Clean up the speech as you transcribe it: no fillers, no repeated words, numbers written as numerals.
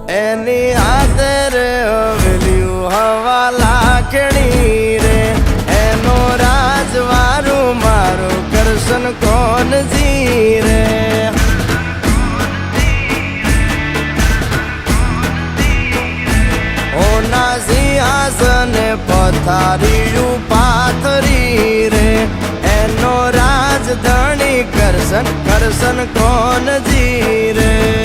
એની હાથે રે હવેલ્યું હવા લાખણી રે એનો રાજવારું મારું કરશન કોણ જી રે ઓના સિંહાસને પથારીયું પાથરી રે એનો રાજધણી કરશન કરશન કોણ જી રે